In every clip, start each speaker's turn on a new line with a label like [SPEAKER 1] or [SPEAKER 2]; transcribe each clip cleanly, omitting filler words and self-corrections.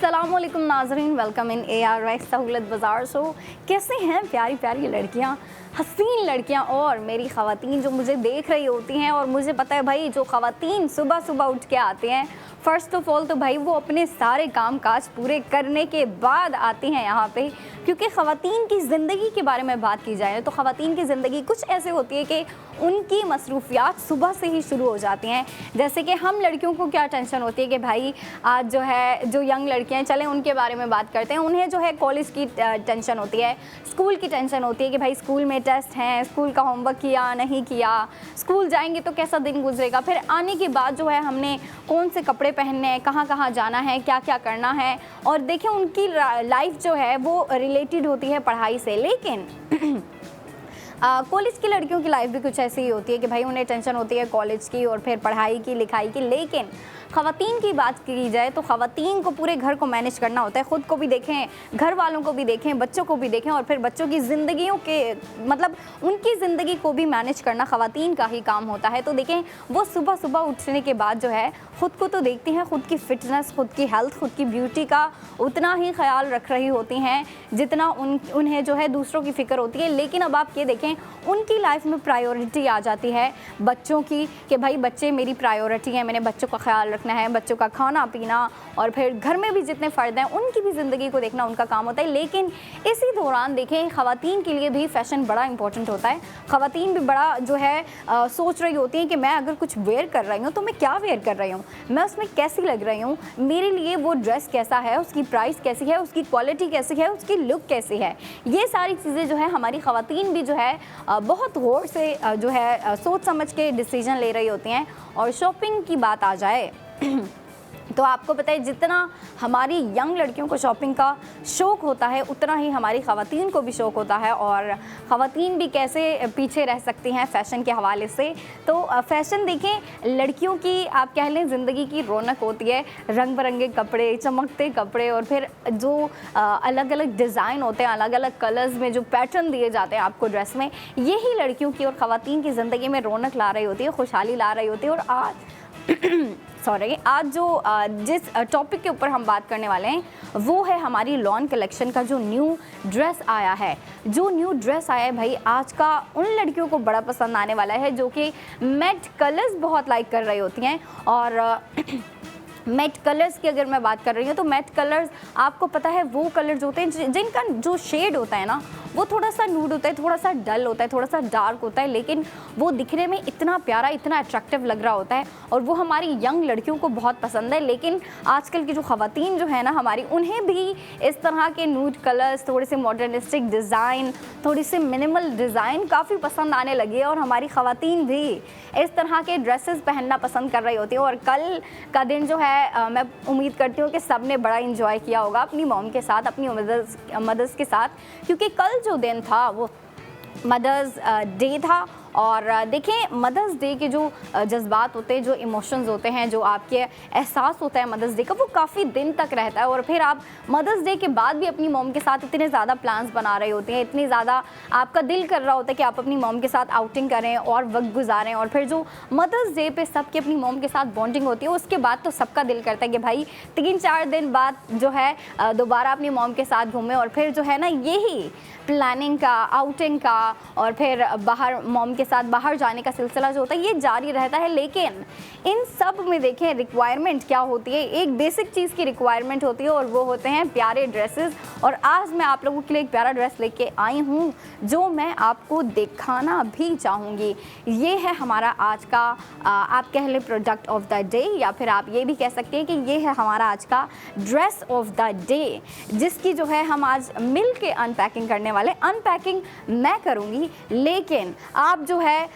[SPEAKER 1] अस्सलामुअलैकुम नाज़रीन, welcome in ARY सहूलत बाज़ार। सो कैसे हैं प्यारी प्यारी लड़कियां, हसीन लड़कियां और मेरी ख़वातीन जो मुझे देख रही होती हैं। और मुझे पता है भाई, जो ख़वातीन सुबह सुबह उठ के आते हैं, फ़र्स्ट ऑफ़ ऑल तो भाई वो अपने सारे काम काज पूरे करने के बाद आती हैं यहाँ पे, क्योंकि ख़वातीन की ज़िंदगी के बारे में बात की जाए तो ख़वातीन की ज़िंदगी कुछ ऐसे होती है कि उनकी मसरूफ़ियात सुबह से ही शुरू हो जाती हैं। जैसे कि हम लड़कियों को क्या टेंशन होती है कि भाई आज जो है, जो यंग लड़कियां चलें उनके बारे में बात करते हैं, उन्हें जो है कॉलेज की टेंशन होती है, स्कूल की टेंशन होती है कि भाई स्कूल में टेस्ट हैं, स्कूल का होमवर्क किया नहीं किया, स्कूल जाएंगे तो कैसा दिन गुजरेगा, फिर आने के बाद जो है हमने कौन से कपड़े पहनने हैं, कहाँ कहाँ जाना है, क्या क्या करना है। और देखिए उनकी लाइफ जो है वो रिलेटेड होती है पढ़ाई से। लेकिन कॉलेज की लड़कियों की लाइफ भी कुछ ऐसी ही होती है कि भाई उन्हें टेंशन होती है कॉलेज की और फिर पढ़ाई की, लिखाई की। लेकिन ख़वातीन की बात की जाए तो ख़वातीन को पूरे घर को मैनेज करना होता है, ख़ुद को भी देखें, घर वालों को भी देखें, बच्चों को भी देखें और फिर बच्चों की ज़िंदगियों के मतलब उनकी ज़िंदगी को भी मैनेज करना ख़वातीन का ही काम होता है। तो देखें वो सुबह सुबह उठने के बाद जो है ख़ुद को तो देखती हैं, ख़ुद की फ़िटनेस, ख़ुद की हेल्थ, ख़ुद की ब्यूटी का उतना ही ख्याल रख रही होती हैं जितना उन्हें जो है दूसरों की फ़िक्र होती है। लेकिन अब आप ये देखें, उनकी लाइफ में प्रायोरिटी आ जाती है बच्चों की कि भाई बच्चे मेरी प्रायोरिटी हैं, मैंने बच्चों का ख्याल रखना है, बच्चों का खाना पीना और फिर घर में भी जितने फ़र्द हैं उनकी भी ज़िंदगी को देखना उनका काम होता है। लेकिन इसी दौरान देखें ख़वातीन के लिए भी फ़ैशन बड़ा इंपॉर्टेंट होता है। ख़वातीन भी बड़ा जो है सोच रही होती हैं कि मैं अगर कुछ वेयर कर रही हूँ तो मैं क्या वेयर कर रही हूँ, मैं उसमें कैसी लग रही हूँ, मेरे लिए वो ड्रेस कैसा है, उसकी प्राइस कैसी है, उसकी क्वालिटी कैसी है, उसकी लुक कैसी है। ये सारी चीज़ें जो है हमारी ख़वातीन भी जो है बहुत गौर से जो है सोच समझ के डिसीजन ले रही होती हैं। और शॉपिंग की बात आ जाए तो आपको पता है जितना हमारी यंग लड़कियों को शॉपिंग का शौक़ होता है उतना ही हमारी ख़वातीन को भी शौक़ होता है। और ख़वातीन भी कैसे पीछे रह सकती हैं फ़ैशन के हवाले से। तो फ़ैशन देखें, लड़कियों की आप कह लें ज़िंदगी की रौनक होती है। रंग बिरंगे कपड़े, चमकते कपड़े और फिर जो अलग अलग डिज़ाइन होते हैं, अलग अलग कलर्स में जो पैटर्न दिए जाते हैं आपको ड्रेस में, यही लड़कियों की और ख़वातीन की ज़िंदगी में रौनक ला रही होती है, खुशहाली ला रही होती है। और आज जो जिस टॉपिक के ऊपर हम बात करने वाले हैं वो है हमारी लॉन कलेक्शन का जो न्यू ड्रेस आया है। जो न्यू ड्रेस आया है भाई आज का उन लड़कियों को बड़ा पसंद आने वाला है जो कि मैट कलर्स बहुत लाइक कर रही होती हैं। और मैट कलर्स की अगर मैं बात कर रही हूँ तो मैट कलर्स आपको पता है वो कलर्स होते हैं जिनका जो शेड होता है ना वो थोड़ा सा नूड होता है, थोड़ा सा डल होता है, थोड़ा सा डार्क होता है, लेकिन वो दिखने में इतना प्यारा, इतना अट्रैक्टिव लग रहा होता है और वो हमारी यंग लड़कियों को बहुत पसंद है। लेकिन आजकल की जो ख़वातीन जो है ना हमारी, उन्हें भी इस तरह के नूड कलर्स, थोड़े से मॉडर्निस्टिक डिज़ाइन, थोड़ी सी मिनिमल डिज़ाइन काफ़ी पसंद आने लगी है और हमारी ख़वातीन भी इस तरह के ड्रेसेस पहनना पसंद कर रही होती है। और कल का दिन जो है मैं उम्मीद करती हूँ कि सब ने बड़ा इंजॉय किया होगा अपनी मॉम के साथ, अपनी मदर्स के साथ, क्योंकि कल जो दिन था वो मदर्स डे था। और देखें मदर्स डे के जो जज्बात होते हैं, जो इमोशंस होते हैं, जो आपके एहसास होता है मदर्स डे का, वो काफ़ी दिन तक रहता है। और फिर आप मदर्स डे के बाद भी अपनी मॉम के साथ इतने ज़्यादा प्लान्स बना रहे होते हैं, इतनी ज़्यादा आपका दिल कर रहा होता है कि आप अपनी मॉम के साथ आउटिंग करें और वक्त गुजारें। और फिर जो मदर्स डे पे सबकी अपनी मॉम के साथ बॉन्डिंग होती है उसके बाद तो सबका दिल करता है कि भाई 3-4 दिन बाद जो है दोबारा अपनी मॉम के साथ घूमें। और फिर जो है ना यही प्लानिंग का, आउटिंग का और फिर बाहर मॉम के साथ बाहर जाने का सिलसिला जो होता है ये जारी रहता है। लेकिन इन सब में देखें रिक्वायरमेंट क्या होती है, एक बेसिक चीज़ की रिक्वायरमेंट होती है और वो होते हैं प्यारे ड्रेसेस। और आज मैं आप लोगों के लिए एक प्यारा ड्रेस लेके आई हूँ जो मैं आपको दिखाना भी चाहूँगी। ये है हमारा आज का आप कह लें प्रोडक्ट ऑफ द डे, या फिर आप ये भी कह सकते हैं कि ये है हमारा आज का ड्रेस ऑफ द डे, जिसकी जो है हम आज मिल के अनपैकिंग करने वाले। अनपैकिंग मैं करूँगी लेकिन आप जो है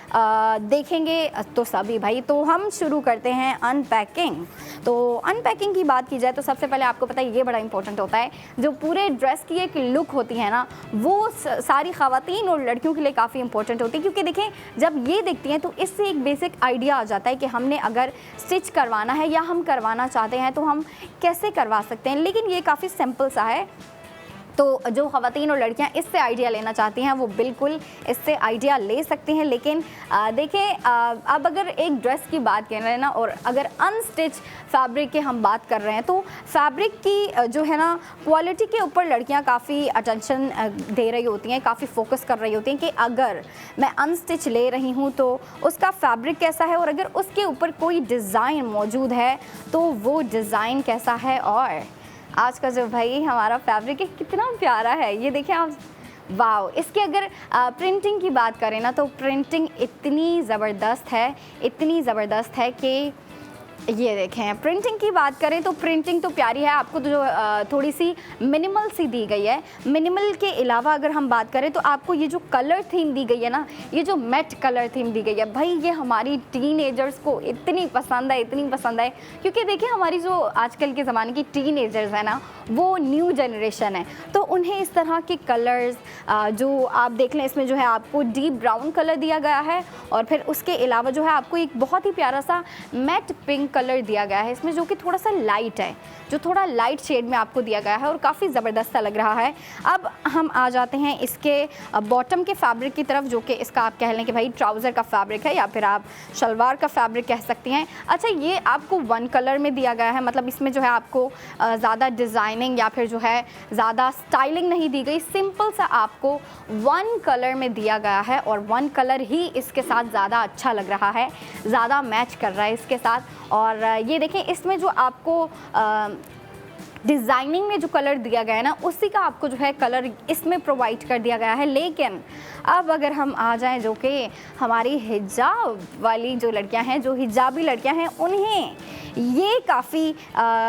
[SPEAKER 1] देखेंगे तो सभी भाई। तो हम शुरू करते हैं अनपैकिंग। तो अनपैकिंग की बात की जाए तो सबसे पहले आपको पता है ये बड़ा इंपॉर्टेंट होता है, जो पूरे ड्रेस की एक लुक होती है ना वो सारी ख़वातीन और लड़कियों के लिए काफ़ी इंपॉर्टेंट होती है। क्योंकि देखें जब ये देखती हैं तो इससे एक बेसिक आइडिया आ जाता है कि हमने अगर स्टिच करवाना है या हम करवाना चाहते हैं तो हम कैसे करवा सकते हैं। लेकिन ये काफ़ी सिंपल सा है। तो जो ख़वातीन और लड़कियां इससे आइडिया लेना चाहती हैं वो बिल्कुल इससे आइडिया ले सकती हैं। लेकिन देखें, अब अगर एक ड्रेस की बात कर रहे हैं ना, और अगर अनस्टिच फैब्रिक की हम बात कर रहे हैं, तो फैब्रिक की जो है ना क्वालिटी के ऊपर लड़कियां काफ़ी अटेंशन दे रही होती हैं, काफ़ी फोकस कर रही होती हैं कि अगर मैं अनस्टिच ले रही हूँ तो उसका फैब्रिक कैसा है, और अगर उसके ऊपर कोई डिज़ाइन मौजूद है तो वो डिज़ाइन कैसा है। और आज का जो भाई हमारा फैब्रिक है कितना प्यारा है, ये देखें आप, वाओ। इसके अगर प्रिंटिंग की बात करें ना, तो प्रिंटिंग इतनी ज़बरदस्त है, इतनी ज़बरदस्त है कि ये देखें। प्रिंटिंग की बात करें तो प्रिंटिंग तो प्यारी है, आपको तो जो थोड़ी सी मिनिमल सी दी गई है। मिनिमल के अलावा अगर हम बात करें तो आपको ये जो कलर थीम दी गई है ना, ये जो मैट कलर थीम दी गई है, भाई ये हमारी टीनेजर्स को इतनी पसंद है, इतनी पसंद है। क्योंकि देखिए हमारी जो आजकल के ज़माने की टीनेजर्स है ना, वो न्यू जनरेशन है, तो उन्हें इस तरह के कलर्स जो आप देख लें, इसमें जो है आपको डीप ब्राउन कलर दिया गया है, और फिर उसके अलावा जो है आपको एक बहुत ही प्यारा सा मैट पिंक कलर दिया गया है इसमें, जो कि थोड़ा सा लाइट है, जो थोड़ा लाइट शेड में आपको दिया गया है और काफ़ी ज़बरदस्त सा लग रहा है। अब हम आ जाते हैं इसके बॉटम के फैब्रिक की तरफ, जो कि इसका आप कह लें कि भाई ट्राउज़र का फैब्रिक है, या फिर आप शलवार का फैब्रिक कह सकती हैं। अच्छा, ये आपको वन कलर में दिया गया है, मतलब इसमें जो है आपको ज़्यादा डिज़ाइनिंग या फिर जो है ज़्यादा स्टाइलिंग नहीं दी गई, सिंपल सा आपको वन कलर में दिया गया है, और वन कलर ही इसके साथ ज़्यादा अच्छा लग रहा है, ज़्यादा मैच कर रहा है इसके साथ। और ये देखें, इसमें जो आपको डिज़ाइनिंग में जो कलर दिया गया है ना, उसी का आपको जो है कलर इसमें प्रोवाइड कर दिया गया है। लेकिन अब अगर हम आ जाएं जो कि हमारी हिजाब वाली जो लड़कियां हैं, जो हिजाबी लड़कियां हैं, उन्हें ये काफ़ी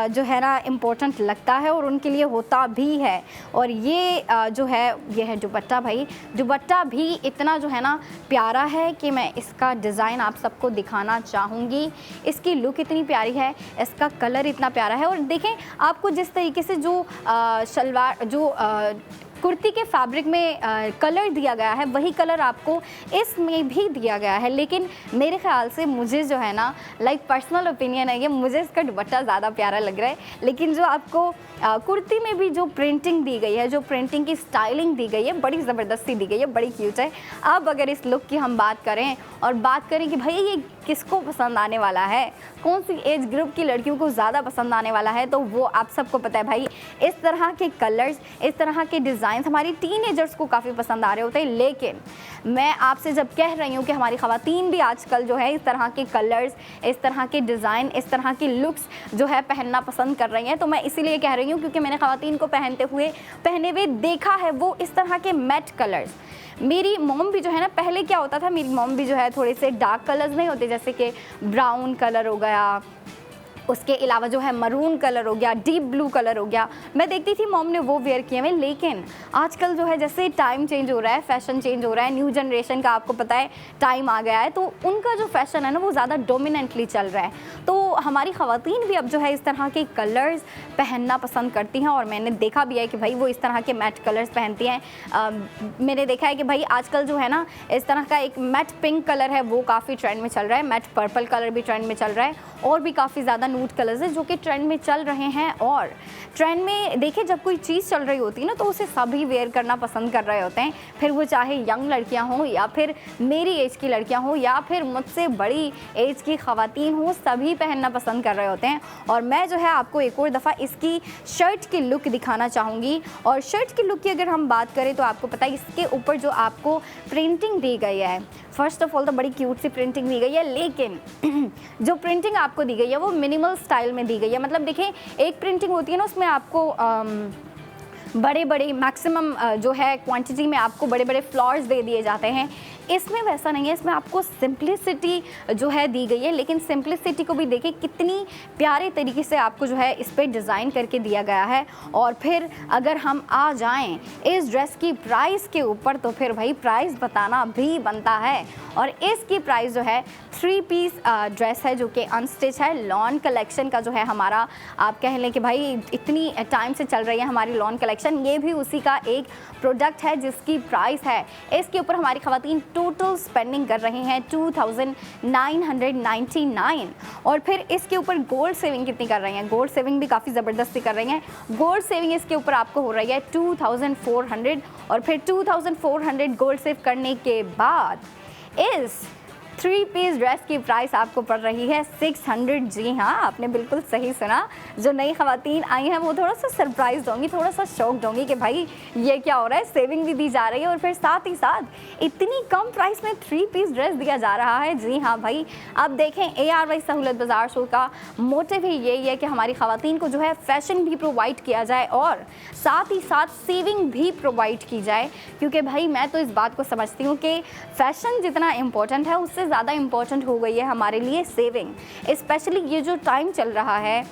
[SPEAKER 1] जो है ना इम्पोर्टेंट लगता है, और उनके लिए होता भी है। और ये जो है, ये है दुपट्टा। भाई दुपट्टा भी इतना जो है ना प्यारा है कि मैं इसका डिज़ाइन आप सबको दिखाना चाहूँगी। इसकी लुक इतनी प्यारी है, इसका कलर इतना प्यारा है। और देखें, आपको जिस तरीके से जो शलवार, जो कुर्ती के फैब्रिक में कलर दिया गया है, वही कलर आपको इसमें भी दिया गया है। लेकिन मेरे ख्याल से, मुझे जो है ना, लाइक पर्सनल ओपिनियन है ये, मुझे इसका दुपट्टा ज़्यादा प्यारा लग रहा है। लेकिन जो आपको कुर्ती में भी जो प्रिंटिंग दी गई है, जो प्रिंटिंग की स्टाइलिंग दी गई है, बड़ी ज़बरदस्ती दी गई है, बड़ी क्यूट है। अब अगर इस लुक की हम बात करें, और बात करें कि भाई ये किसको पसंद आने वाला है, कौन सी एज ग्रुप की लड़कियों को ज़्यादा पसंद आने वाला है, तो वो आप सबको पता है भाई। इस तरह के कलर्स, इस तरह के डिज़ाइन हमारी टीनेजर्स को काफ़ी पसंद आ रहे होते हैं। लेकिन मैं आपसे जब कह रही हूँ कि हमारी ख़वातीन भी आजकल जो है इस तरह के कलर्स, इस तरह के डिज़ाइन, इस तरह की लुक्स जो है पहनना पसंद कर रही हैं, तो मैं इसीलिए कह रही हूँ क्योंकि मैंने ख़वातीन को पहने हुए देखा है वो इस तरह के मैट कलर्स। मेरी मॉम भी जो है ना, पहले क्या होता था, मेरी मॉम भी जो है थोड़े से डार्क कलर्स नहीं होते, जैसे कि ब्राउन कलर हो गया, उसके अलावा जो है मरून कलर हो गया, डीप ब्लू कलर हो गया, मैं देखती थी मॉम ने वो वेयर किए हुए। लेकिन आजकल जो है जैसे टाइम चेंज हो रहा है, फैशन चेंज हो रहा है, न्यू जनरेशन का आपको पता है टाइम आ गया है, तो उनका जो फैशन है ना वो ज़्यादा डोमिनेंटली चल रहा है। तो हमारी ख़वातीन भी अब जो है इस तरह के कलर्स पहनना पसंद करती हैं, और मैंने देखा भी है कि भाई वो इस तरह के मैट कलर्स पहनती हैं। मैंने देखा है कि भाई आजकल जो है ना इस तरह का एक मैट पिंक कलर है, वो काफ़ी ट्रेंड में चल रहा है, मैट पर्पल कलर भी ट्रेंड में चल रहा है, और भी काफ़ी ज़्यादा न्यूड कलर्स हैं जो कि ट्रेंड में चल रहे हैं। और ट्रेंड में देखिए, जब कोई चीज़ चल रही होती है ना, तो उसे सभी वेयर करना पसंद कर रहे होते हैं, फिर वो चाहे यंग लड़कियां हों, या फिर मेरी एज की लड़कियां हों, या फिर मुझसे बड़ी एज की ख़वातीन हों, सभी पहनना पसंद कर रहे होते हैं। और मैं जो है आपको एक और दफ़ा इसकी शर्ट की लुक दिखाना चाहूँगी। और शर्ट की लुक की अगर हम बात करें तो आपको पता है इसके ऊपर जो आपको प्रिंटिंग दी गई है, फर्स्ट ऑफ ऑल तो बड़ी क्यूट सी प्रिंटिंग दी गई है, लेकिन जो प्रिंटिंग आपको दी गई है वो मिनिमल स्टाइल में दी गई है। मतलब देखिए, एक प्रिंटिंग होती है ना, उसमें आपको बड़े बड़े मैक्सिमम जो है क्वांटिटी में आपको बड़े बड़े फ्लावर्स दे दिए जाते हैं। इसमें वैसा नहीं है, इसमें आपको सिंप्लिसिटी जो है दी गई है। लेकिन सिंप्लिसिटी को भी देखिए कितनी प्यारे तरीके से आपको जो है इस पर डिज़ाइन करके दिया गया है। और फिर अगर हम आ जाएं इस ड्रेस की प्राइस के ऊपर, तो फिर भाई प्राइस बताना भी बनता है। और इसकी प्राइस जो है 3 पीस ड्रेस है, जो कि अनस्टिच है, लॉन कलेक्शन का जो है हमारा, आप कह लें कि भाई इतनी टाइम से चल रही है हमारी लॉन कलेक्शन, ये भी उसी का एक प्रोडक्ट है जिसकी प्राइस है, इसके ऊपर हमारी ख़वातीन टोटल स्पेंडिंग कर रहे हैं 2999। और फिर इसके ऊपर गोल्ड सेविंग कितनी कर रहे हैं, गोल्ड सेविंग भी काफ़ी ज़बरदस्ती कर रहे हैं। गोल्ड सेविंग इसके ऊपर आपको हो रही है 2400, और फिर 2400 गोल्ड सेव करने के बाद इस 3 पीस ड्रेस की प्राइस आपको पड़ रही है 600। जी हाँ, आपने बिल्कुल सही सुना। जो नई ख़वातीन आई हैं वो थोड़ा सा सरप्राइज होंगी, थोड़ा सा शॉक्ड होंगी कि भाई ये क्या हो रहा है, सेविंग भी दी जा रही है और फिर साथ ही साथ इतनी कम प्राइस में 3 पीस ड्रेस दिया जा रहा है। जी हाँ भाई, अब देखें ARY सहूलत बाज़ार शो का मोटिव ही यही है कि हमारी ख़वातीन को जो है फ़ैशन भी प्रोवाइड किया जाए और साथ ही साथ सेविंग भी प्रोवाइड की जाए, क्योंकि भाई मैं तो इस बात को समझती हूँ कि फ़ैशन जितना इम्पोर्टेंट है उससे ज़्यादा इम्पोर्टेंट हो गई है हमारे लिए सेविंग। स्पेशली ये जो टाइम चल रहा है,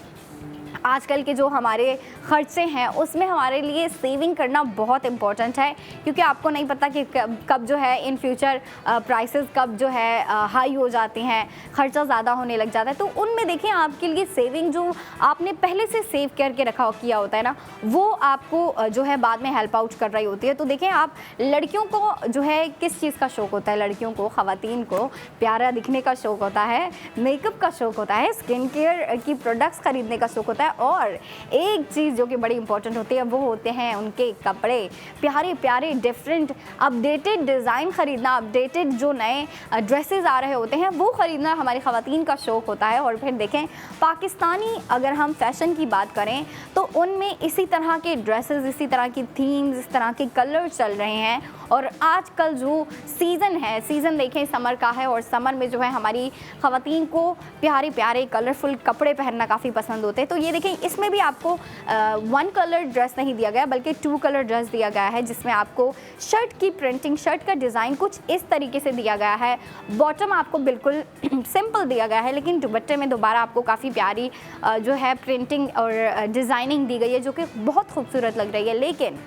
[SPEAKER 1] आजकल के जो हमारे ख़र्चे हैं उसमें हमारे लिए सेविंग करना बहुत इम्पॉर्टेंट है, क्योंकि आपको नहीं पता कि कब जो है इन फ्यूचर प्राइसेस कब जो है हाई हो जाते हैं, ख़र्चा ज़्यादा होने लग जाता है। तो उनमें देखें आपके लिए सेविंग जो आपने पहले से सेव करके रखा किया होता है ना, वो आपको जो है बाद में हेल्प आउट कर रही होती है। तो देखें आप लड़कियों को जो है किस चीज़ का शौक़ होता है, लड़कियों को, ख़वातीन को प्यारा दिखने का शौक़ होता है, मेकअप का शौक़ होता है, स्किन केयर की प्रोडक्ट्स खरीदने का शौक़ होता है, और एक चीज़ जो कि बड़ी इंपॉर्टेंट होती है वो होते हैं उनके कपड़े, प्यारे प्यारे डिफरेंट अपडेटेड डिज़ाइन खरीदना, अपडेटेड जो नए ड्रेसेस आ रहे होते हैं वो ख़रीदना हमारी ख़वातीन का शौक़ होता है। और फिर देखें पाकिस्तानी अगर हम फैशन की बात करें तो उनमें इसी तरह के ड्रेसेस, इसी तरह की थीम्स, इस तरह के कलर चल रहे हैं। और आजकल जो सीज़न है, सीज़न देखें समर का है, और समर में जो है हमारी ख़वातीन को प्यारे प्यारे कलरफुल कपड़े पहनना काफ़ी पसंद होते हैं। तो ये देखें इसमें भी आपको 1 कलर ड्रेस नहीं दिया गया बल्कि 2 कलर ड्रेस दिया गया है, जिसमें आपको शर्ट की प्रिंटिंग, शर्ट का डिज़ाइन कुछ इस तरीके से दिया गया है। बॉटम आपको बिल्कुल सिंपल दिया गया है, लेकिन दुपट्टे में दोबारा आपको काफ़ी प्यारी जो है प्रिंटिंग और डिज़ाइनिंग दी गई है, जो कि बहुत खूबसूरत लग रही है। लेकिन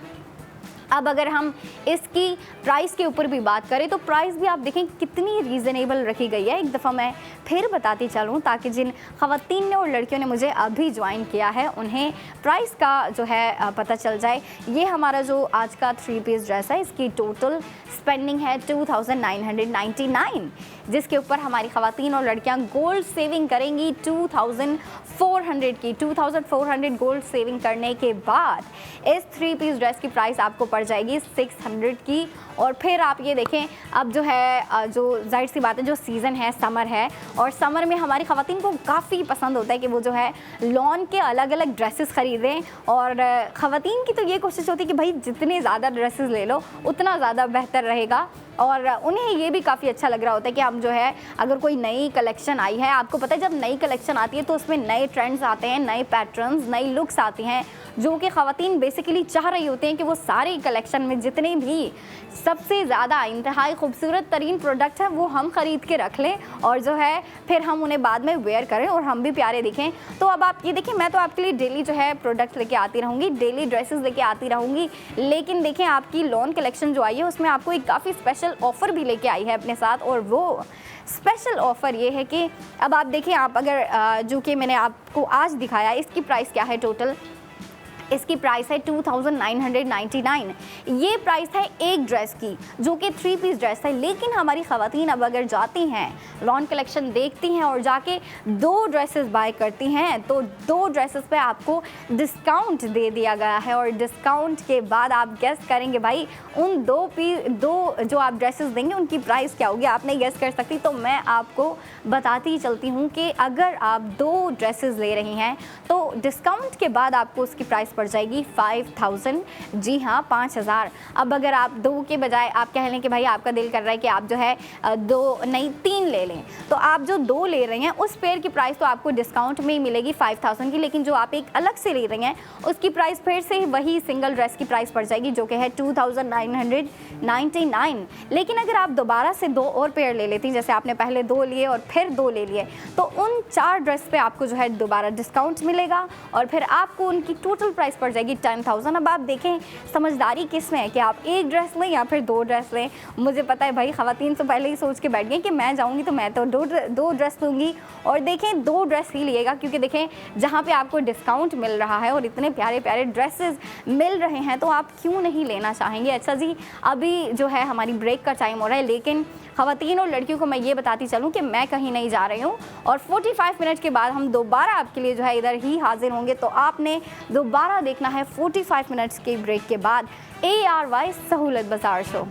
[SPEAKER 1] अब अगर हम इसकी प्राइस के ऊपर भी बात करें तो प्राइस भी आप देखें कितनी रीज़नेबल रखी गई है। एक दफ़ा मैं फिर बताती चलूँ ताकि जिन ख़वातीन ने और लड़कियों ने मुझे अभी ज्वाइन किया है उन्हें प्राइस का जो है पता चल जाए। ये हमारा जो आज का 3 पीस ड्रेस है, इसकी टोटल स्पेंडिंग है 2999, जिसके ऊपर हमारी ख़वातीन और लड़कियां गोल्ड सेविंग करेंगी 2400 की। 2400 गोल्ड सेविंग करने के बाद इस 3 पीस ड्रेस की प्राइस आपको पड़ जाएगी 600 की। और फिर आप ये देखें, अब जो है जो जाहिर सी बात है, जो सीज़न है समर है, और समर में हमारी ख़वातीन को काफ़ी पसंद होता है कि वो जो है लॉन के अलग अलग ड्रेसेस ख़रीदें। और ख़वातीन की तो ये कोशिश होती है कि भाई जितने ज़्यादा ड्रेसेस ले लो उतना ज़्यादा बेहतर रहेगा। और उन्हें ये भी काफ़ी अच्छा लग रहा होता है कि हम जो है अगर कोई नई कलेक्शन आई है, आपको पता है जब नई कलेक्शन आती है तो उसमें नए ट्रेंड्स आते हैं, नए पैटर्न्स, नई लुक्स आती हैं, जो कि ख़वातीन बेसिकली चाह रही होती हैं कि वो सारी कलेक्शन में जितने भी सबसे ज़्यादा इंतहाई खूबसूरत तरीन प्रोडक्ट हैं वो हम ख़रीद के रख लें और जो है फिर हम उन्हें बाद में वेयर करें और हम भी प्यारे दिखें। तो अब आप ये देखें, मैं तो आपके लिए डेली जो है प्रोडक्ट लेके आती रहूँगी, डेली ड्रेसेस लेके आती रहूँगी, लेकिन देखें आपकी लॉन कलेक्शन जो आई है उसमें आपको एक काफ़ी स्पेशल ऑफ़र भी लेके आई है अपने साथ। और वो स्पेशल ऑफ़र ये है कि अब आप देखें, आप अगर जो कि मैंने आपको आज दिखाया, इसकी प्राइस क्या है, टोटल इसकी प्राइस है 2999। ये प्राइस है एक ड्रेस की जो कि 3 पीस ड्रेस है। लेकिन हमारी ख़वातीन अब अगर जाती हैं लॉन कलेक्शन देखती हैं और जाके 2 ड्रेसेस बाय करती हैं तो 2 ड्रेसेस पे आपको डिस्काउंट दे दिया गया है। और डिस्काउंट के बाद आप गेस करेंगे भाई उन 2 जो आप ड्रेसेस देंगे उनकी प्राइस क्या होगी, आप नहीं गेस कर सकती। तो मैं आपको बताती चलती हूँ कि अगर आप 2 ड्रेसेस ले रही हैं तो डिस्काउंट के बाद आपको उसकी प्राइस पड़ जाएगी 5000। जी हाँ, 5000। अब अगर आप 2 के बजाय आप कह लें कि भाई आपका दिल कर रहा है कि आप जो है 2 नहीं 3 ले लें, तो आप जो 2 ले रहे हैं उस पेयर की प्राइस तो आपको डिस्काउंट में ही मिलेगी 5000 की। लेकिन जो आप एक अलग से ले रही हैं उसकी प्राइस फिर से वही सिंगल ड्रेस की प्राइस पड़ जाएगी जो कि है 2999। लेकिन अगर आप दोबारा से 2 और पेयर ले लेती, जैसे आपने पहले 2 लिए और फिर 2 ले लिए, तो उन 4 ड्रेस पे आपको जो है दोबारा डिस्काउंट मिलेगा और फिर आपको उनकी टोटल प्राइस पड़ जाएगी 10,000। अब आप देखें समझदारी किस में है कि आप एक ड्रेस लें या फिर 2 ड्रेस लें। मुझे पता है भाई ख़वातीन तो पहले ही सोच के बैठ गई कि मैं जाऊँगी तो मैं तो दो ड्रेस लूँगी, और देखें 2 ड्रेस ही लिएगा, क्योंकि देखें जहाँ पे आपको डिस्काउंट मिल रहा है और इतने प्यारे प्यारे ड्रेसेस मिल रहे हैं तो आप क्यों नहीं लेना चाहेंगे। अच्छा जी, अभी जो है हमारी ब्रेक का टाइम हो रहा है, लेकिन ख़वातीन और लड़कियों को मैं ये बताती चलूँ कि मैं कहीं नहीं जा रही हूँ, और 45 मिनट के बाद हम दोबारा आपके लिए जो है इधर ही हाजिर होंगे। तो आपने दोबारा देखना है 45 मिनट्स के ब्रेक के बाद ARY सहूलत बाज़ार शो।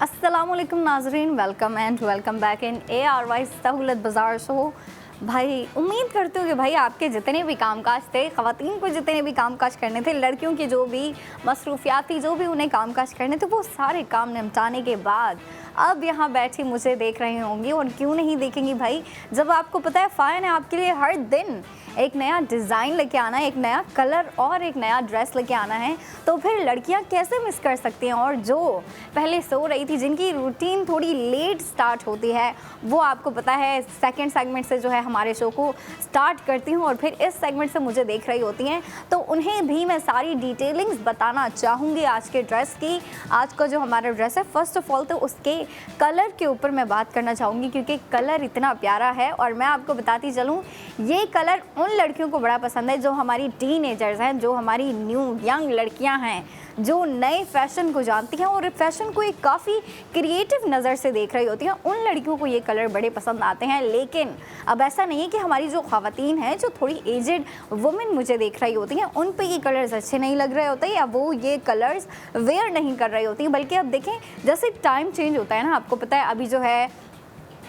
[SPEAKER 1] अस्सलामुअलैकुम नाज़रीन, welcome and welcome back in ARY सहूलत बाज़ार शो। भाई उम्मीद करते हो कि भाई आपके जितने भी कामकाज थे, ख़वातीन को जितने भी कामकाज करने थे, लड़कियों की जो भी मसरूफियात थी, जो भी उन्हें कामकाज करने थे, वो सारे काम निपटाने के बाद अब यहाँ बैठी मुझे देख रही होंगी। और क्यों नहीं देखेंगी भाई, जब आपको पता है फ़ाया ने आपके लिए हर दिन एक नया डिज़ाइन लेके आना है, एक नया कलर और एक नया ड्रेस लेके आना है, तो फिर लड़कियाँ कैसे मिस कर सकती हैं। और जो पहले सो रही थी, जिनकी रूटीन थोड़ी लेट स्टार्ट होती है, वो आपको पता है सेकंड सेगमेंट से जो है हमारे शो को स्टार्ट करती हूँ और फिर इस सेगमेंट से मुझे देख रही होती हैं, तो उन्हें भी मैं सारी डिटेलिंग्स बताना चाहूँगी आज के ड्रेस की। आज का जो हमारा ड्रेस है, फर्स्ट ऑफ ऑल तो उसके कलर के ऊपर मैं बात करना चाहूँगी, क्योंकि कलर इतना प्यारा है। और मैं आपको बताती चलूँ, ये कलर उन लड़कियों को बड़ा पसंद है जो हमारी टीनेजर्स हैं, जो हमारी न्यू यंग लड़कियां हैं, जो नए फैशन को जानती हैं और फैशन को एक काफ़ी क्रिएटिव नज़र से देख रही होती हैं। उन लड़कियों को ये कलर बड़े पसंद आते हैं। लेकिन अब ऐसा नहीं है कि हमारी जो ख़वातीन हैं, जो थोड़ी एजेड वुमेन मुझे देख रही होती हैं, उन पे ये कलर्स अच्छे नहीं लग रहे होते या वो ये कलर्स वेयर नहीं कर रही होती। बल्कि अब देखें, जैसे टाइम चेंज होता है ना, आपको पता है अभी जो है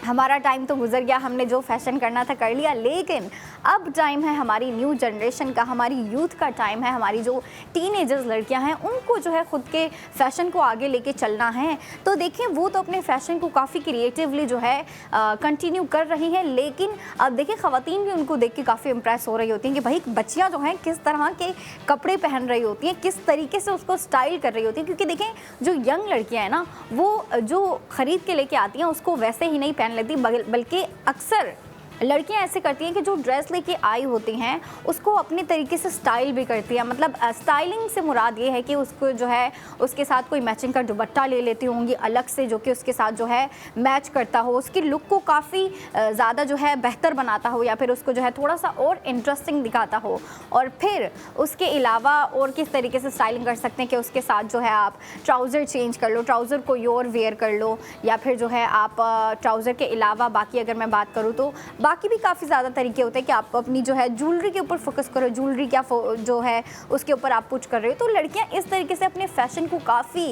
[SPEAKER 1] हमारा टाइम तो गुजर गया, हमने जो फैशन करना था कर लिया, लेकिन अब टाइम है हमारी न्यू जनरेशन का, हमारी यूथ का टाइम है। हमारी जो टीनेजर्स लड़कियां हैं, उनको जो है ख़ुद के फ़ैशन को आगे लेके चलना है। तो देखिए, वो तो अपने फ़ैशन को काफ़ी क्रिएटिवली जो है कंटिन्यू कर रही हैं। लेकिन अब देखिए, ख़वातीन भी उनको देख के काफ़ी इम्प्रेस हो रही होती हैं कि भाई बच्चियाँ जो हैं किस तरह के कपड़े पहन रही होती हैं, किस तरीके से उसको स्टाइल कर रही होती हैं। क्योंकि देखें, जो यंग लड़कियाँ हैं ना, वो जो ख़रीद के लेके आती हैं उसको वैसे ही नहीं पहन लेती, बल्कि अक्सर लड़कियां ऐसे करती हैं कि जो ड्रेस लेके आई होती हैं उसको अपने तरीके से स्टाइल भी करती हैं। मतलब स्टाइलिंग से मुराद ये है कि उसको जो है उसके साथ कोई मैचिंग का दुपट्टा ले लेती होंगी अलग से, जो कि उसके साथ जो है मैच करता हो, उसकी लुक को काफ़ी ज़्यादा जो है बेहतर बनाता हो, या फिर उसको जो है थोड़ा सा और इंटरेस्टिंग दिखाता हो। और फिर उसके अलावा और किस तरीके से स्टाइलिंग कर सकते हैं कि उसके साथ जो है आप ट्राउज़र चेंज कर लो, ट्राउज़र कोई और वेयर कर लो, या फिर जो है आप ट्राउज़र के अलावा बाकी अगर मैं बात करूँ तो बाकी भी काफ़ी ज़्यादा तरीके होते हैं कि आप अपनी जो है ज्वेलरी के ऊपर फोकस करो, ज्वेलरी क्या जो है उसके ऊपर आप पुश कर रहे हो। तो लड़कियां इस तरीके से अपने फैशन को काफ़ी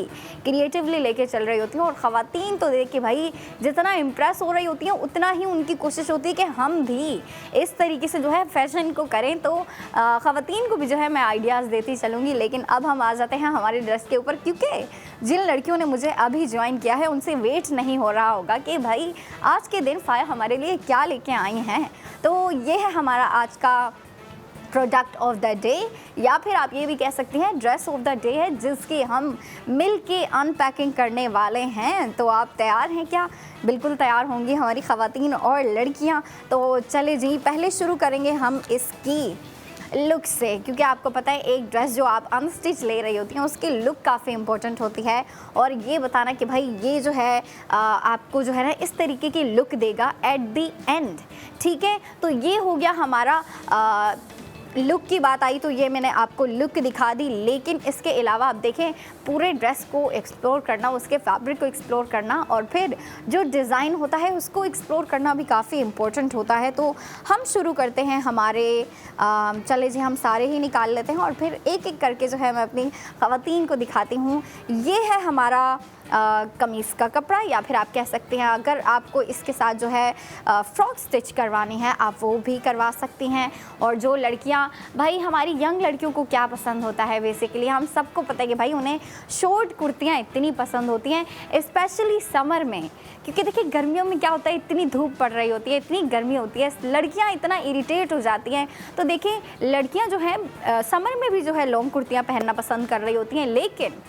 [SPEAKER 1] क्रिएटिवली लेके चल रही होती हैं। और ख़वातीन तो देख के भाई जितना इम्प्रेस हो रही होती हैं, उतना ही उनकी कोशिश होती है कि हम भी इस तरीके से जो है फ़ैशन को करें। तो ख़वातीन को भी जो है मैं आइडियाज़ देती चलूँगी। लेकिन अब हम आ जाते हैं हमारे ड्रेस के ऊपर, क्योंकि जिन लड़कियों ने मुझे अभी ज्वाइन किया है उनसे वेट नहीं हो रहा होगा कि भाई आज के दिन फ़ाया हमारे लिए क्या लेके आई हैं। तो ये है हमारा आज का प्रोडक्ट ऑफ द डे, या फिर आप ये भी कह सकती हैं ड्रेस ऑफ द डे है, जिसकी हम मिल के अनपैकिंग करने वाले हैं। तो आप तैयार हैं क्या? बिल्कुल तैयार होंगी हमारी ख़वातीन और लड़कियां। तो चले जी, पहले शुरू करेंगे हम इसकी लुक से, क्योंकि आपको पता है एक ड्रेस जो आप अनस्टिच ले रही होती हैं उसकी लुक काफ़ी इंपॉर्टेंट होती है। और ये बताना कि भाई ये जो है आपको जो है ना इस तरीके की लुक देगा एट द एंड, ठीक है। तो ये हो गया हमारा लुक की बात आई, तो ये मैंने आपको लुक दिखा दी। लेकिन इसके अलावा आप देखें, पूरे ड्रेस को एक्सप्लोर करना, उसके फैब्रिक को एक्सप्लोर करना और फिर जो डिज़ाइन होता है उसको एक्सप्लोर करना भी काफ़ी इम्पोर्टेंट होता है। तो हम शुरू करते हैं हमारे चले जी, हम सारे ही निकाल लेते हैं और फिर एक एक करके जो है मैं अपनी ख़वातीन को दिखाती हूँ। ये है हमारा कमीज़ का कपड़ा, या फिर आप कह सकते हैं अगर आपको इसके साथ जो है फ्रॉक स्टिच करवानी है आप वो भी करवा सकती हैं। और जो लड़कियां, भाई हमारी यंग लड़कियों को क्या पसंद होता है, बेसिकली हम सबको पता है कि भाई उन्हें शॉर्ट कुर्तियां इतनी पसंद होती हैं, स्पेशली समर में। क्योंकि देखिए गर्मियों में क्या होता है, इतनी धूप पड़ रही होती है, इतनी गर्मी होती है, लड़कियाँ इतना इरीटेट हो जाती हैं। तो देखिए लड़कियाँ जो हैं समर में भी जो है लॉन्ग कुर्तियाँ पहनना पसंद कर रही होती हैं। लेकिन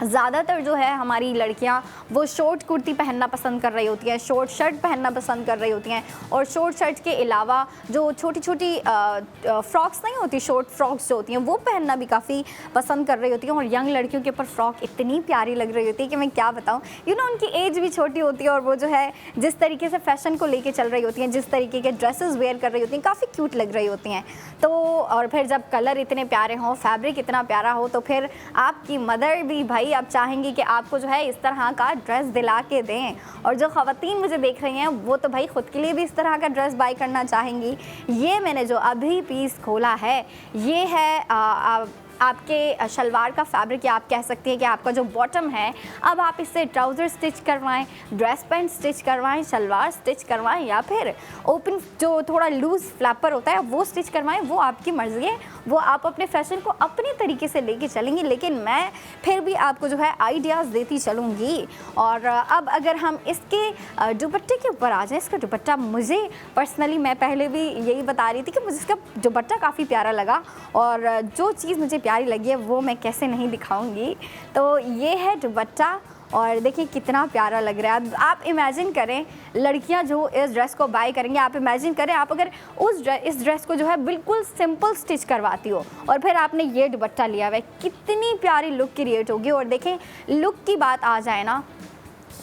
[SPEAKER 1] ज़्यादातर जो है हमारी लड़कियां वो शॉर्ट कुर्ती पहनना पसंद कर रही होती हैं, शॉर्ट शर्ट पहनना पसंद कर रही होती हैं, और शॉर्ट शर्ट के अलावा जो छोटी छोटी फ्रॉक्स नहीं होती, शॉर्ट फ्रॉक्स जो होती हैं वो पहनना भी काफ़ी पसंद कर रही होती हैं। और यंग लड़कियों के ऊपर फ्रॉक इतनी प्यारी लग रही होती है कि मैं क्या बताऊँ, उनकी एज भी छोटी होती है और वो जो है जिस तरीके से फैशन को लेके चल रही होती हैं, जिस तरीके के ड्रेसेस वेयर कर रही होती हैं, काफ़ी क्यूट लग रही होती हैं। तो और फिर जब कलर इतने प्यारे हों, फैब्रिक इतना प्यारा हो, तो फिर आपकी मदर भी भाई आप चाहेंगी कि आपको जो है इस तरह का ड्रेस दिला के दें। और जो ख़वातीन मुझे देख रही हैं वो तो भाई ख़ुद के लिए भी इस तरह का ड्रेस बाय करना चाहेंगी। ये मैंने जो अभी पीस खोला है ये है आपके शलवार का फैब्रिक, या आप कह सकती हैं कि आपका जो बॉटम है, अब आप इससे ट्राउज़र स्टिच करवाएं, ड्रेस पैंट स्टिच करवाएं, शलवार स्टिच करवाएं, या फिर ओपन जो थोड़ा लूज़ फ्लैपर होता है वो स्टिच करवाएं, वो आपकी मर्ज़ी है। वो आप अपने फैशन को अपने तरीके से लेके चलेंगी, लेकिन मैं फिर भी आपको जो है आइडियाज़ देती चलूँगी। और अब अगर हम इसके दुपट्टे के ऊपर आ जाएँ, इसका दुपट्टा मुझे पर्सनली, मैं पहले भी यही बता रही थी कि मुझे इसका दुपट्टा काफ़ी प्यारा लगा, और जो चीज़ मुझे प्यारी लगी है वो मैं कैसे नहीं दिखाऊंगी। तो ये है दुपट्टा, और देखिए कितना प्यारा लग रहा है। आप इमेजिन करें, लड़कियां जो इस ड्रेस को बाय करेंगे, आप इमेजिन करें आप अगर इस ड्रेस को जो है बिल्कुल सिंपल स्टिच करवाती हो और फिर आपने ये दुपट्टा लिया हुआ है, कितनी प्यारी लुक क्रिएट होगी। और देखें, लुक की बात आ जाए ना,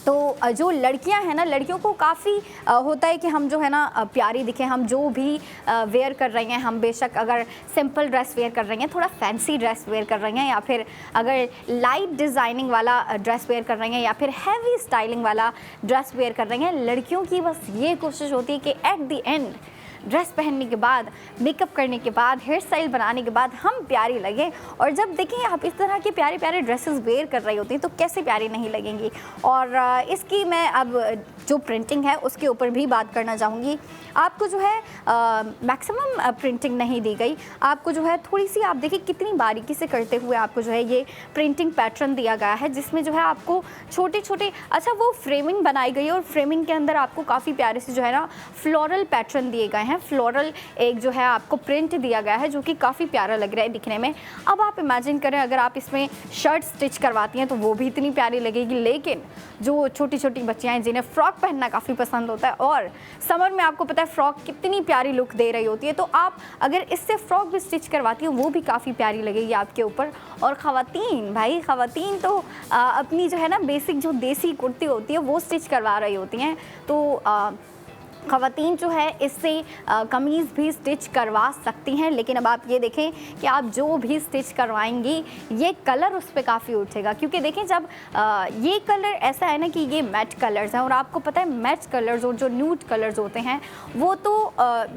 [SPEAKER 1] तो जो लड़कियां हैं ना, लड़कियों को काफ़ी होता है कि हम जो है ना प्यारी दिखें। हम जो भी वेयर कर रही हैं, हम बेशक अगर सिंपल ड्रेस वेयर कर रही हैं, थोड़ा फैंसी ड्रेस वेयर कर रही हैं, या फिर अगर लाइट डिज़ाइनिंग वाला ड्रेस वेयर कर रही हैं, या फिर हैवी स्टाइलिंग वाला ड्रेस वेयर कर रही हैं, लड़कियों की बस ये कोशिश होती है कि एट द एंड ड्रेस पहनने के बाद, मेकअप करने के बाद, हेयर स्टाइल बनाने के बाद हम प्यारी लगें। और जब देखें आप इस तरह के प्यारे प्यारे ड्रेसेस वेयर कर रही होती हैं तो कैसे प्यारी नहीं लगेंगी। और इसकी मैं अब जो प्रिंटिंग है उसके ऊपर भी बात करना चाहूँगी। आपको जो है मैक्सिमम प्रिंटिंग नहीं दी गई, आपको जो है थोड़ी सी, आप देखिए कितनी बारीकी से करते हुए आपको जो है ये प्रिंटिंग पैटर्न दिया गया है, जिसमें जो है आपको छोटे छोटे, अच्छा वो फ्रेमिंग बनाई गई है, और फ्रेमिंग के अंदर आपको काफ़ी प्यारे से जो है ना फ्लोरल पैटर्न दिए गए हैं, फ्लोरल एक जो है आपको प्रिंट दिया गया है जो कि काफ़ी प्यारा लग रहा है दिखने में। अब आप इमेजिन करें अगर आप इसमें शर्ट स्टिच करवाती हैं तो वो भी इतनी प्यारी लगेगी। लेकिन जो छोटी छोटी बच्चियाँ हैं जिन्हें फ़्रॉक पहनना काफ़ी पसंद होता है, और समर में आपको पता है फ़्रॉक कितनी प्यारी लुक दे रही होती है, तो आप अगर इससे फ़्रॉक भी स्टिच करवाती हैं वो भी काफ़ी प्यारी लगेगी आपके ऊपर। और ख़वातीन, भाई ख़वातीन तो अपनी जो है ना बेसिक जो देसी कुर्ती होती है वो स्टिच करवा रही होती हैं, तो ख़वातीन जो है इससे कमीज़ भी स्टिच करवा सकती हैं। लेकिन अब आप ये देखें कि आप जो भी स्टिच करवाएंगी ये कलर उस पर काफ़ी उठेगा, क्योंकि देखें जब ये कलर ऐसा है ना कि ये मैट कलर्स हैं, और आपको पता है मैट कलर्स और जो न्यूड कलर्स होते हैं वो तो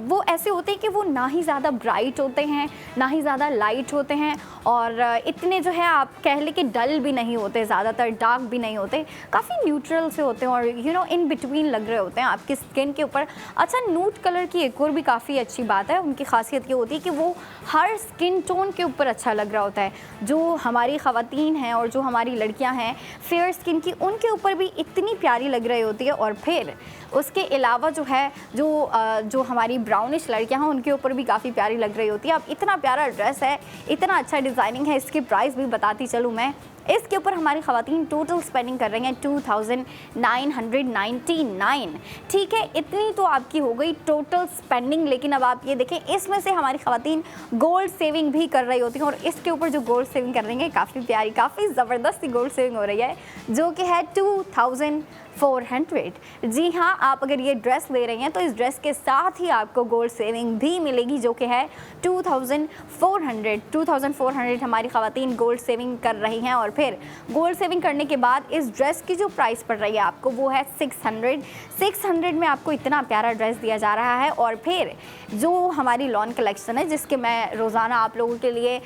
[SPEAKER 1] वो ऐसे होते हैं कि वो ना ही ज़्यादा ब्राइट होते हैं ना ही ज़्यादा लाइट होते हैं, और इतने जो है आप कह लें कि डल भी नहीं होते, ज़्यादातर डार्क भी नहीं होते, काफ़ी न्यूट्रल से होते हैं, और इन बिटवीन लग रहे होते हैं आपकी स्किन के ऊपर। अच्छा, न्यूड कलर की एक और भी काफ़ी अच्छी बात है, उनकी खासियत ये होती है कि वो हर स्किन टोन के ऊपर अच्छा लग रहा होता है। जो हमारी ख़वातीन हैं और जो हमारी लड़कियां हैं फेयर स्किन की, उनके ऊपर भी इतनी प्यारी लग रही होती है। और फिर उसके अलावा जो है जो हमारी ब्राउनिश लड़कियां हैं उनके ऊपर भी काफ़ी प्यारी लग रही होती है। अब इतना प्यारा ड्रेस है, इतना अच्छा डिज़ाइनिंग है, इसकी प्राइस भी बताती चलूँ मैं। इसके ऊपर हमारी ख़वातीन टोटल स्पेंडिंग कर रही हैं 2999। ठीक है, इतनी तो आपकी हो गई टोटल स्पेंडिंग। लेकिन अब आप ये देखें, इसमें से हमारी ख़वातीन गोल्ड सेविंग भी कर रही होती हैं, और इसके ऊपर जो गोल्ड सेविंग कर रही हैं काफ़ी प्यारी, काफ़ी ज़बरदस्ती गोल्ड सेविंग हो रही है, जो कि है 2400। जी हाँ, आप अगर ये ड्रेस ले रही हैं तो इस ड्रेस के साथ ही आपको गोल्ड सेविंग भी मिलेगी, जो कि है 2400 हमारी ख़वातीन गोल्ड सेविंग कर रही हैं। और फिर गोल्ड सेविंग करने के बाद इस ड्रेस की जो प्राइस पड़ रही है आपको वो है 600 में आपको इतना प्यारा ड्रेस दिया जा रहा है। और फिर जो हमारी लॉन कलेक्शन है, जिसके मैं रोज़ाना आप लोगों के लिए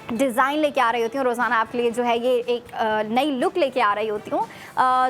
[SPEAKER 1] डिज़ाइन लेके आ रही होती हूँ, रोज़ाना आपके लिए जो है ये एक नई लुक लेके आ रही होती हूँ,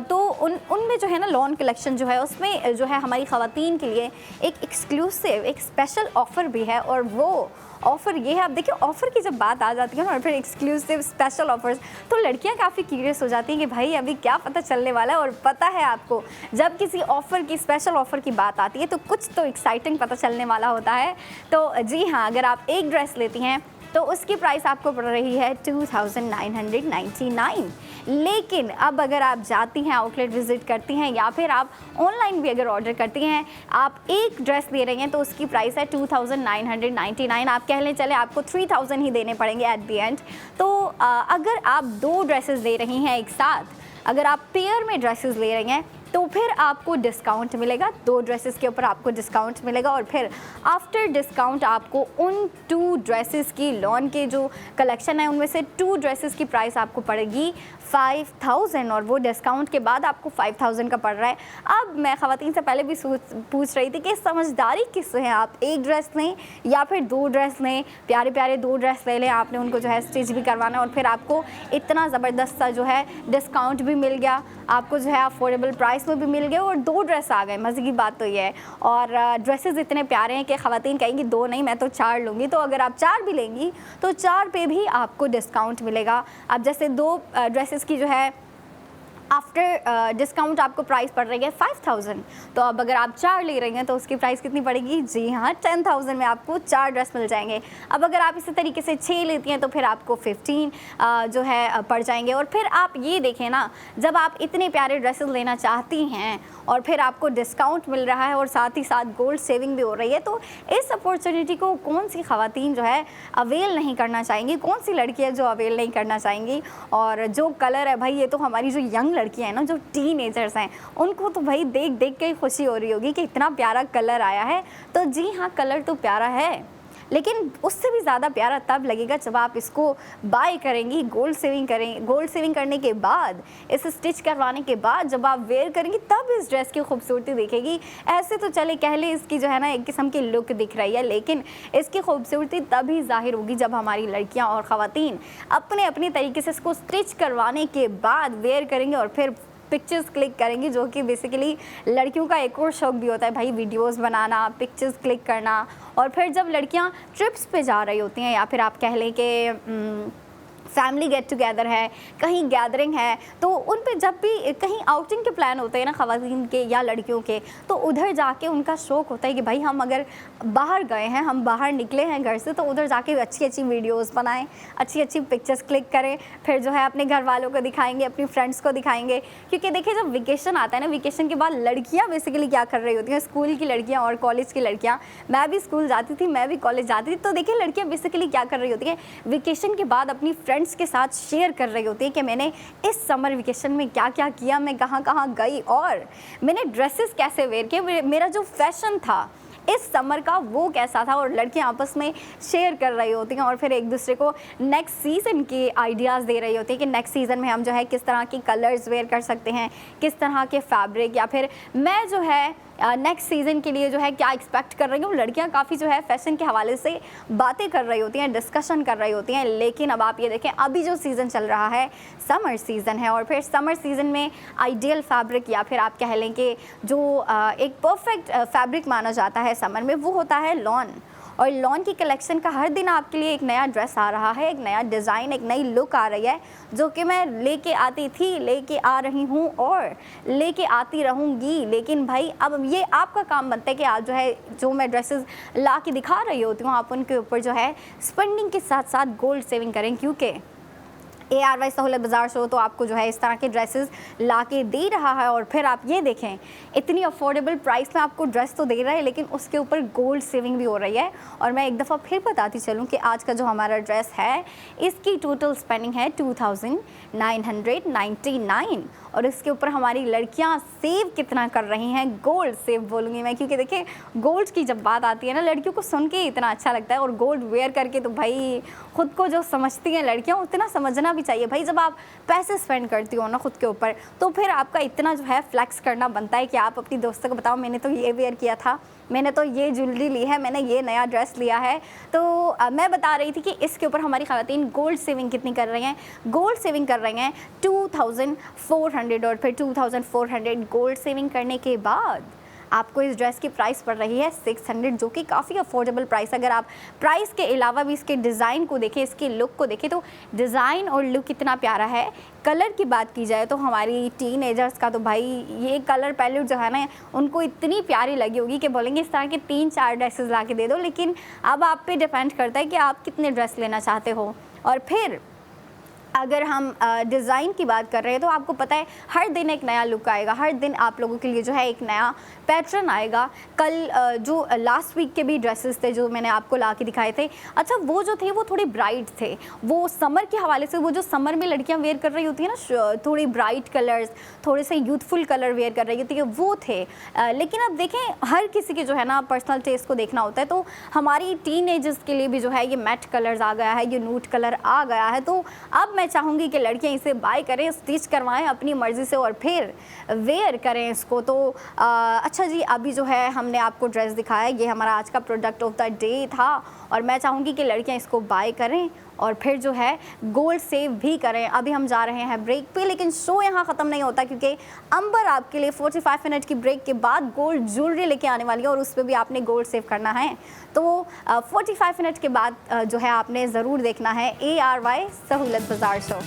[SPEAKER 1] तो उनमें जो है ना लॉन कलेक्शन जो है उसमें जो है हमारी ख़वातीन के लिए एक एक्सक्लूसिव, एक स्पेशल ऑफ़र भी है। और वो ऑफ़र ये है, अब देखिए ऑफ़र की जब बात आ जाती है ना, और फिर एक्सक्लूसिव स्पेशल ऑफ़र्स, तो लड़कियां काफ़ी क्यूरियस हो जाती हैं कि भाई अभी क्या पता चलने वाला है। और पता है आपको, जब किसी ऑफ़र की, स्पेशल ऑफ़र की बात आती है तो कुछ तो एक्साइटिंग पता चलने वाला होता है। तो जी हाँ, अगर आप एक ड्रेस लेती हैं तो उसकी प्राइस आपको पड़ रही है 2999। लेकिन अब अगर आप जाती हैं, आउटलेट विजिट करती हैं या फिर आप ऑनलाइन भी अगर ऑर्डर करती हैं, आप एक ड्रेस ले रही हैं तो उसकी प्राइस है 2999। आप कह लें चले आपको 3000 ही देने पड़ेंगे एट द एंड। तो अगर आप 2 ड्रेसेस ले रही हैं एक साथ, अगर आप पेयर में ड्रेसेस ले रही हैं तो फिर आपको डिस्काउंट मिलेगा, 2 ड्रेसेस के ऊपर आपको डिस्काउंट मिलेगा और फिर आफ्टर डिस्काउंट आपको उन 2 ड्रेसेस की लॉन के जो कलेक्शन है उनमें से 2 ड्रेसेस की प्राइस आपको पड़ेगी 5000 और वो डिस्काउंट के बाद आपको 5000 का पड़ रहा है। अब मैं ख़वातीन से पहले भी पूछ रही थी कि समझदारी किससे है, आप एक ड्रेस लें या फिर 2 ड्रेस लें, प्यारे प्यारे 2 ड्रेस ले लें, आपने उनको जो है स्टिच भी करवाना और फिर आपको इतना ज़बरदस्त सा जो है डिस्काउंट भी मिल गया, आपको जो है अफोर्डेबल प्राइस में भी मिल गए और 2 ड्रेस आ गए। मज़े की बात तो ये है। और ड्रेसेस इतने प्यारे हैं कि ख़वातीन कहेंगी 2 नहीं मैं तो 4 लूँगी, तो अगर आप 4 भी लेंगी तो 4 पे भी आपको डिस्काउंट मिलेगा। अब जैसे 2 ड्रेसेस की जो है आफ्टर डिस्काउंट आपको प्राइस पड़ रही है 5000, तो अब अगर आप 4 ले रही हैं तो उसकी प्राइस कितनी पड़ेगी? जी हाँ, 10000 में आपको 4 ड्रेस मिल जाएंगे। अब अगर आप इसी तरीके से 6 लेती हैं तो फिर आपको 15 जो है पड़ जाएंगे। और फिर आप ये देखें ना, जब आप इतने प्यारे ड्रेसेस लेना चाहती हैं और फिर आपको डिस्काउंट मिल रहा है और साथ ही साथ गोल्ड सेविंग भी हो रही है, तो इस अपॉर्चुनिटी को कौन सी ख़वातीन जो है अवेल नहीं करना चाहेंगी, कौन सी लड़कियाँ जो अवेल नहीं करना चाहेंगी। और जो कलर है भाई, ये तो हमारी जो यंग लड़कियां हैं ना, जो टीनेजर्स हैं, उनको तो भाई देख देख के खुशी हो रही होगी कि इतना प्यारा कलर आया है। तो जी हाँ, कलर तो प्यारा है, लेकिन उससे भी ज़्यादा प्यारा तब लगेगा जब आप इसको बाय करेंगी, गोल्ड सेविंग करने के बाद, इसे स्टिच करवाने के बाद जब आप वेयर करेंगी तब इस ड्रेस की खूबसूरती दिखेगी। ऐसे तो चले कह ले इसकी जो है ना एक किस्म की लुक दिख रही है, लेकिन इसकी खूबसूरती तभी जाहिर होगी जब हमारी लड़कियां और ख़वातीन अपने अपने तरीके से इसको स्टिच करवाने के बाद वेयर करेंगे और फिर पिक्चर्स क्लिक करेंगी, जो कि बेसिकली लड़कियों का एक और शौक़ भी होता है भाई, वीडियोस बनाना, पिक्चर्स क्लिक करना। और फिर जब लड़कियां ट्रिप्स पे जा रही होती हैं या फिर आप कह लें कि फैमिली गेट टुगेदर है, कहीं गैदरिंग है, तो उन पे जब भी कहीं आउटिंग के प्लान होते हैं ना ख़वातीन के या लड़कियों के, तो उधर जाके उनका शौक़ होता है कि भाई हम अगर बाहर गए हैं, हम बाहर निकले हैं घर से, तो उधर जाके अच्छी अच्छी वीडियोस बनाएं, अच्छी अच्छी पिक्चर्स क्लिक करें, फिर जो है अपने घर वालों को दिखाएंगे, अपनी फ्रेंड्स को दिखाएंगे। क्योंकि देखिए जब वेकेशन आता है ना, वेकेशन के बाद लड़कियाँ बेसिकली क्या कर रही होती हैं, स्कूल की लड़कियाँ और कॉलेज की लड़कियाँ, मैं भी स्कूल जाती थी, मैं भी कॉलेज जाती थी, तो देखिए लड़कियाँ बेसिकली क्या कर रही होती हैं, वेकेशन के बाद अपनी फ्रेंड्स के साथ शेयर कर रही होती है कि मैंने इस समर वेकेशन में क्या क्या किया, मैं कहाँ कहाँ गई और मैंने ड्रेसेस कैसे वेयर किए, मेरा जो फैशन था इस समर का वो कैसा था। और लड़कियां आपस में शेयर कर रही होती हैं और फिर एक दूसरे को नेक्स्ट सीज़न के आइडियाज़ दे रही होती हैं कि नेक्स्ट सीज़न में हम जो है किस तरह की कलर्स वेयर कर सकते हैं, किस तरह के फैब्रिक, या फिर मैं जो है नेक्स्ट सीज़न के लिए जो है क्या एक्सपेक्ट कर रही हूँ। लड़कियां काफ़ी जो है फैशन के हवाले से बातें कर रही होती हैं, डिस्कशन कर रही होती हैं। लेकिन अब आप ये देखें, अभी जो सीज़न चल रहा है समर सीज़न है और फिर समर सीज़न में आइडियल फैब्रिक या फिर आप कह लें कि जो एक परफेक्ट फैब्रिक माना जाता है समर में, वो होता है लॉन। और लॉन की कलेक्शन का हर दिन आपके लिए एक नया ड्रेस आ रहा है, एक नया डिज़ाइन, एक नई लुक आ रही है, जो कि मैं लेके आती थी, लेके आ रही हूँ और लेके आती रहूँगी। लेकिन भाई अब ये आपका काम बनता है कि आप जो है जो मैं ड्रेसेस ला के दिखा रही होती हूँ, आप उनके ऊपर जो है स्पेंडिंग के साथ साथ गोल्ड सेविंग करें, क्योंकि ARY सहूलत बाज़ार शो तो आपको जो है इस तरह के ड्रेसेस ला के दे रहा है। और फिर आप ये देखें, इतनी अफोर्डेबल प्राइस में आपको ड्रेस तो दे रहा है, लेकिन उसके ऊपर गोल्ड सेविंग भी हो रही है। और मैं एक दफ़ा फिर बताती चलूँ कि आज का जो हमारा ड्रेस है, इसकी टोटल स्पेंडिंग है 2999 और इसके ऊपर हमारी लड़कियां सेव कितना कर रही हैं, गोल्ड सेव बोलूँगी मैं, क्योंकि देखिए गोल्ड की जब बात आती है ना, लड़कियों को सुन के इतना अच्छा लगता है और गोल्ड वेयर करके तो भाई खुद को जो समझती हैं लड़कियां, उतना समझना भी चाहिए भाई। जब आप पैसे स्पेंड करती हो ना खुद के ऊपर, तो फिर आपका इतना जो है फ्लैक्स करना बनता है कि आप अपनी दोस्तों को बताओ मैंने तो ये वेयर किया था, मैंने तो ये ज्वेलरी ली है, मैंने ये नया ड्रेस लिया है। तो मैं बता रही थी कि इसके ऊपर हमारी ख़वातीन गोल्ड सेविंग कितनी कर रही हैं, गोल्ड सेविंग कर रही हैं 2400 और फिर 2400 गोल्ड सेविंग करने के बाद आपको इस ड्रेस की प्राइस पड़ रही है 600, जो कि काफ़ी अफोर्डेबल प्राइस। अगर आप प्राइस के अलावा भी इसके डिज़ाइन को देखें, इसकी लुक को देखें, तो डिज़ाइन और लुक कितना प्यारा है। कलर की बात की जाए तो हमारी टीनेजर्स का तो भाई ये कलर पैलेट जो है ना, उनको इतनी प्यारी लगी होगी कि बोलेंगे इस तरह के 3-4 ड्रेसेस ला के दे दो। लेकिन अब आप पे डिपेंड करता है कि आप कितने ड्रेस लेना चाहते हो। और फिर अगर हम डिज़ाइन की बात कर रहे हैं तो आपको पता है हर दिन एक नया लुक आएगा, हर दिन आप लोगों के लिए जो है एक नया पैटर्न आएगा। कल जो लास्ट वीक के भी ड्रेसेस थे जो मैंने आपको ला के दिखाए थे, अच्छा वो जो थे वो थोड़े ब्राइट थे। वो समर के हवाले से, वो जो समर में लड़कियां वेयर कर रही होती है ना, थोड़ी ब्राइट कलर्स, थोड़े से यूथफुल कलर वेयर कर रही होती है, वो थे। लेकिन अब देखें हर किसी के जो है ना पर्सनल टेस्ट को देखना होता है। तो हमारी टीनेजर्स के लिए भी जो है ये मैट कलर्स आ गया है, ये नूट कलर आ गया है। तो अब मैं चाहूँगी कि लड़कियां इसे बाय करें, स्टिच करवाएं अपनी मर्ज़ी से और फिर वेयर करें इसको। तो अच्छा जी, अभी जो है हमने आपको ड्रेस दिखाया, ये हमारा आज का प्रोडक्ट ऑफ द डे था और मैं चाहूँगी कि लड़कियां इसको बाय करें और फिर जो है गोल्ड सेव भी करें। अभी हम जा रहे हैं ब्रेक पे, लेकिन शो यहाँ ख़त्म नहीं होता क्योंकि अंबर आपके लिए 45 मिनट की ब्रेक के बाद गोल्ड ज्वेलरी लेके आने वाली है और उस पर भी आपने गोल्ड सेव करना है। तो 45 मिनट के बाद जो है आपने ज़रूर देखना है ARY सहूलत बाज़ार शो।